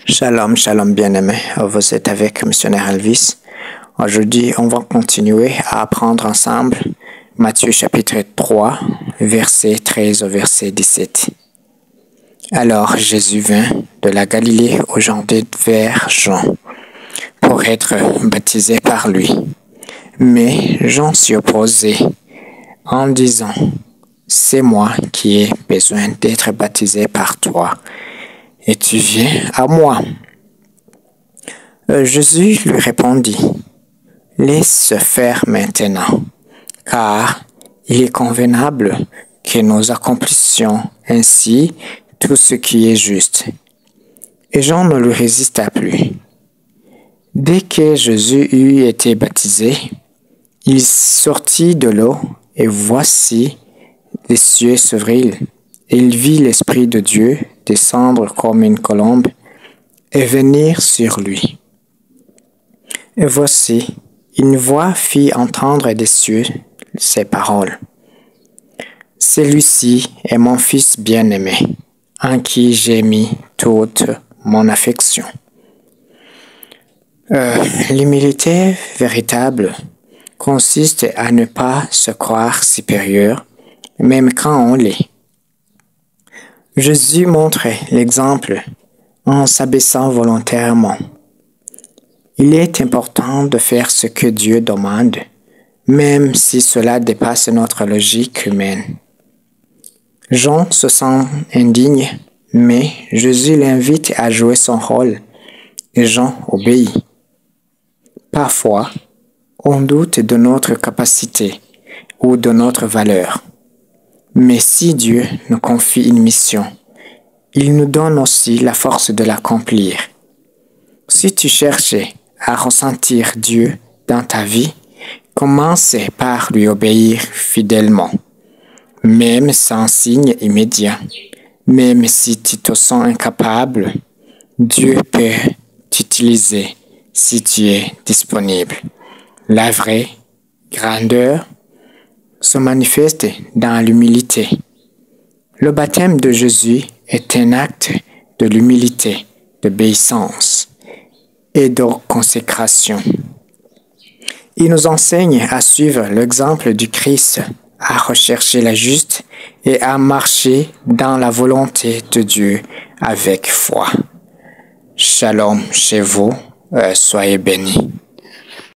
Shalom, shalom bien-aimé. Vous êtes avec Missionnaire Elvis. Aujourd'hui, on va continuer à apprendre ensemble Matthieu chapitre 3, verset 13 au verset 17. Alors Jésus vint de la Galilée au Jourdain vers Jean pour être baptisé par lui. Mais Jean s'y opposait en disant, « C'est moi qui ai besoin d'être baptisé par toi. Et tu viens à moi. » Jésus lui répondit, « Laisse faire maintenant, car il est convenable que nous accomplissions ainsi tout ce qui est juste. » Et Jean ne lui résista plus. Dès que Jésus eut été baptisé, il sortit de l'eau, et voici, les cieux s'ouvrirent, et il vit l'Esprit de Dieu descendre comme une colombe et venir sur lui. Et voici, une voix fit entendre des cieux ces paroles. « Celui-ci est mon Fils bien-aimé, en qui j'ai mis toute mon affection. » L'humilité véritable consiste à ne pas se croire supérieur, même quand on l'est. Jésus montre l'exemple en s'abaissant volontairement. Il est important de faire ce que Dieu demande, même si cela dépasse notre logique humaine. Jean se sent indigne, mais Jésus l'invite à jouer son rôle, et Jean obéit. Parfois, on doute de notre capacité ou de notre valeur. Mais si Dieu nous confie une mission, il nous donne aussi la force de l'accomplir. Si tu cherches à ressentir Dieu dans ta vie, commence par lui obéir fidèlement, même sans signe immédiat. Même si tu te sens incapable, Dieu peut t'utiliser si tu es disponible. La vraie grandeur se manifeste dans l'humilité. Le baptême de Jésus est un acte de l'humilité, d'obéissance et de consécration. Il nous enseigne à suivre l'exemple du Christ, à rechercher la juste et à marcher dans la volonté de Dieu avec foi. Shalom chez vous, soyez bénis.